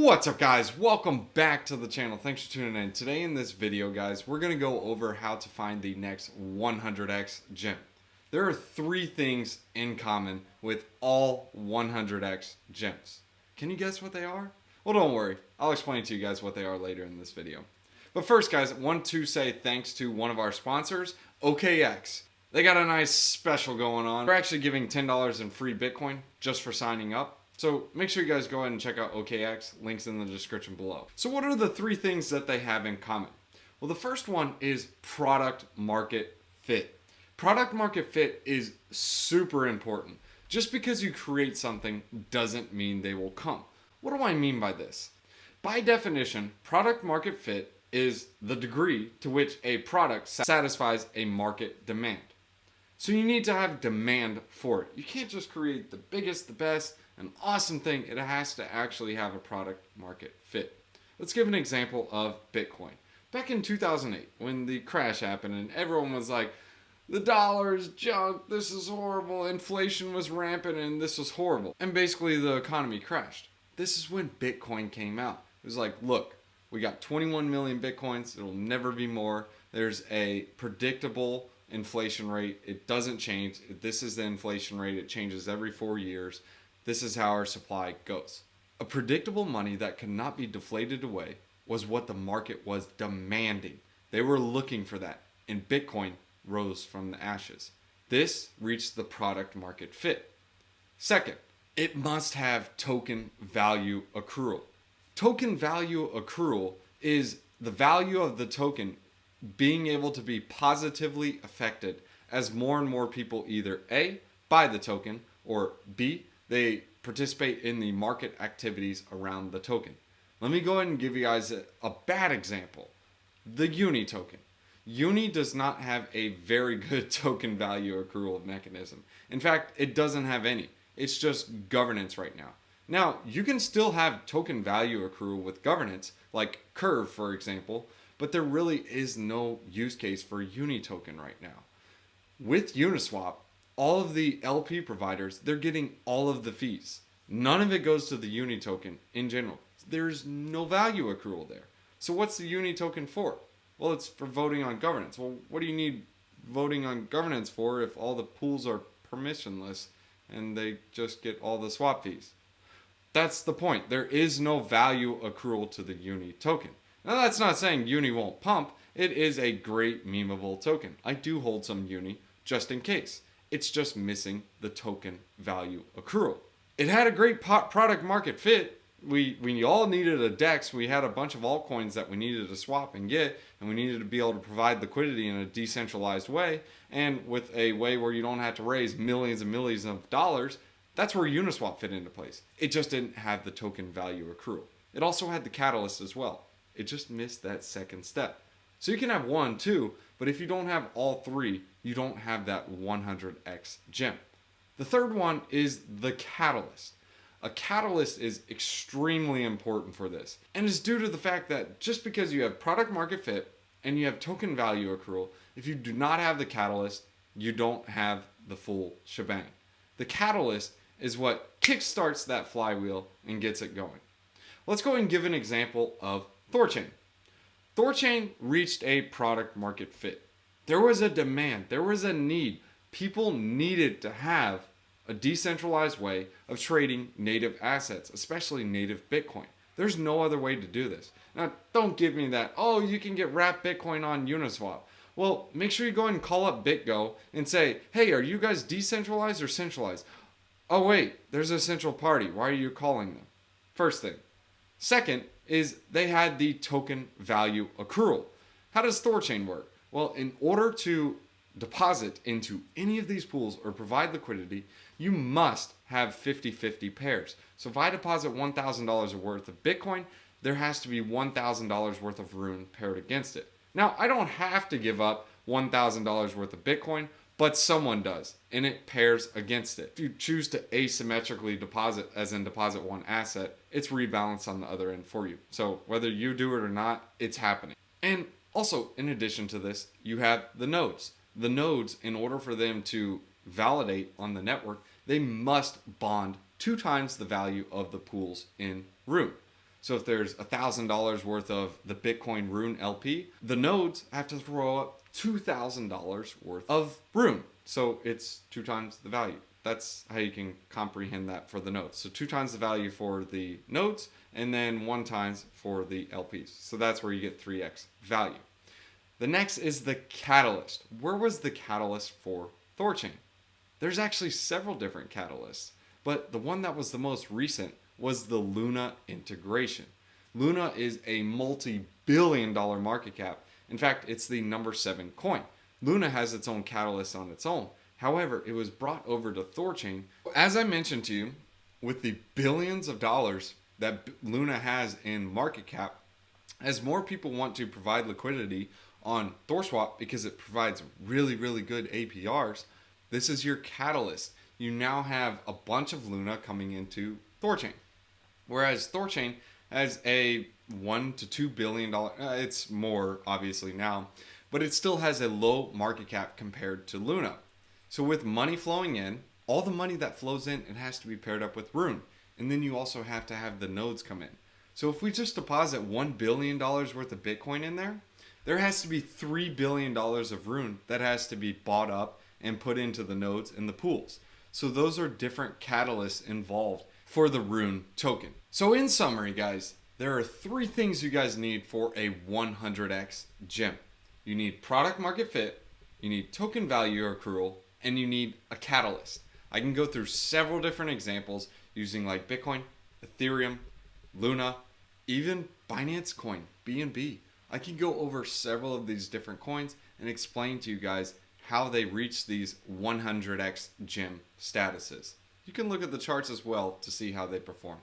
What's up, guys? Welcome back to the channel. Thanks for tuning in. Today in this video, guys, we're going to go over how to find the next 100x gem. There are three things in common with all 100x gems. Can you guess what they are? Well, don't worry. I'll explain to you guys what they are later in this video. But first, guys, I want to say thanks to one of our sponsors, OKX. They got a nice special going on. They're actually giving $10 in free Bitcoin just for signing up. So make sure you guys go ahead and check out OKX. Links in the description below. So what are the three things that they have in common? Well, the first one is product market fit. Product market fit is super important. Just because you create something doesn't mean they will come. What do I mean by this? By definition, product market fit is the degree to which a product satisfies a market demand. So you need to have demand for it. You can't just create the biggest, the best, an awesome thing. It has to actually have a product market fit. Let's give an example of Bitcoin. Back in 2008, when the crash happened and everyone was like, the dollar is junk, this is horrible, inflation was rampant and this was horrible. And basically the economy crashed. This is when Bitcoin came out. It was like, look, we got 21 million Bitcoins, it'll never be more. There's a predictable inflation rate. It doesn't change. This is the inflation rate. It changes every 4 years. This is how our supply goes. A predictable money that could not be deflated away was what the market was demanding. They were looking for that, and Bitcoin rose from the ashes. This reached the product market fit. Second, it must have token value accrual. Token value accrual is the value of the token being able to be positively affected as more and more people either A, buy the token, or B, they participate in the market activities around the token. Let me go ahead and give you guys a bad example. The Uni token. Uni does not have a very good token value accrual mechanism. In fact, it doesn't have any. It's just governance right now. Now, you can still have token value accrual with governance, like Curve, for example, but there really is no use case for Uni token right now. With Uniswap, all of the LP providers, they're getting all of the fees. None of it goes to the Uni token in general. There's no value accrual there. So what's the Uni token for? Well, it's for voting on governance. Well, what do you need voting on governance for if all the pools are permissionless and they just get all the swap fees? That's the point. There is no value accrual to the Uni token. Now, that's not saying Uni won't pump. It is a great memeable token. I do hold some Uni just in case. It's just missing the token value accrual. It had a great product market fit. We all needed a DEX. We had a bunch of altcoins that we needed to swap and get, and we needed to be able to provide liquidity in a decentralized way, and with a way where you don't have to raise millions and millions of dollars. That's where Uniswap fit into place. It just didn't have the token value accrual. It also had the catalyst as well. It just missed that second step. So you can have one, two, but if you don't have all three, you don't have that 100x gem. The third one is the catalyst. A catalyst is extremely important for this, and it's due to the fact that just because you have product market fit and you have token value accrual, if you do not have the catalyst, you don't have the full shebang. The catalyst is what kickstarts that flywheel and gets it going. Let's go and give an example of Thorchain. Thorchain reached a product market fit. There was a demand, there was a need. People needed to have a decentralized way of trading native assets, especially native Bitcoin. There's no other way to do this. Now, don't give me that, oh, you can get wrapped Bitcoin on Uniswap. Well, make sure you go ahead and call up BitGo and say, hey, are you guys decentralized or centralized? Oh, wait, there's a central party. Why are you calling them? First thing. Second is they had the token value accrual. How does Thorchain work? Well, in order to deposit into any of these pools or provide liquidity, you must have 50-50 pairs. So if I deposit $1,000 worth of Bitcoin, there has to be $1,000 worth of Rune paired against it. Now, I don't have to give up $1,000 worth of Bitcoin, but someone does, and it pairs against it. If you choose to asymmetrically deposit, as in deposit one asset, it's rebalanced on the other end for you. So whether you do it or not, it's happening. And also, in addition to this, you have the nodes. The nodes, in order for them to validate on the network, they must bond 2 times the value of the pools in Rune. So if there's $1,000 worth of the Bitcoin Rune LP, the nodes have to throw up $2,000 worth of Rune. So it's 2 times the value. That's how you can comprehend that for the nodes. So 2 times the value for the nodes, and then 1 times for the LPs. So that's where you get 3x value. The next is the catalyst. Where was the catalyst for Thorchain? There's actually several different catalysts, but the one that was the most recent was the Luna integration. Luna is a multi-billion-dollar market cap. In fact, it's the number 7 coin. Luna has its own catalyst on its own. However, it was brought over to Thorchain. As I mentioned to you, with the billions of dollars that Luna has in market cap, as more people want to provide liquidity on ThorSwap because it provides really, really good APRs, this is your catalyst. You now have a bunch of Luna coming into Thorchain. Whereas Thorchain has a $1 to $2 billion, it's more obviously now, but it still has a low market cap compared to Luna. So with money flowing in, all the money that flows in, it has to be paired up with Rune. And then you also have to have the nodes come in. So if we just deposit $1 billion worth of Bitcoin in there, there has to be $3 billion of Rune that has to be bought up and put into the nodes and the pools. So those are different catalysts involved for the Rune token. So in summary, guys, there are 3 things you guys need for a 100x gem. You need product market fit, you need token value accrual, and you need a catalyst. I can go through several different examples using like Bitcoin, Ethereum, Luna, even Binance Coin, BNB. I can go over several of these different coins and explain to you guys how they reach these 100x gem statuses. You can look at the charts as well to see how they perform.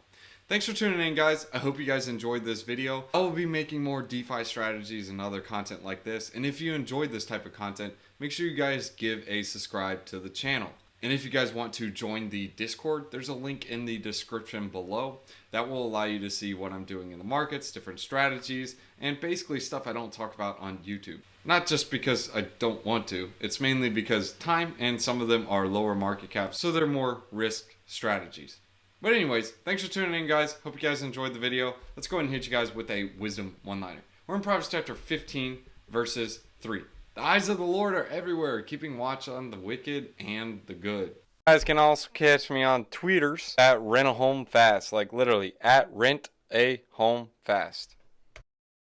Thanks for tuning in, guys. I hope you guys enjoyed this video. I will be making more DeFi strategies and other content like this. And if you enjoyed this type of content, make sure you guys give a subscribe to the channel. And if you guys want to join the Discord, there's a link in the description below that will allow you to see what I'm doing in the markets, different strategies, and basically stuff I don't talk about on YouTube. Not just because I don't want to, it's mainly because time and some of them are lower market caps, so they're more risk strategies. But anyways, thanks for tuning in, guys. Hope you guys enjoyed the video. Let's go ahead and hit you guys with a wisdom one-liner. We're in Proverbs chapter 15, verses 3. The eyes of the Lord are everywhere, keeping watch on the wicked and the good. You guys can also catch me on tweeters at rent a home fast, like literally at rent a home fast.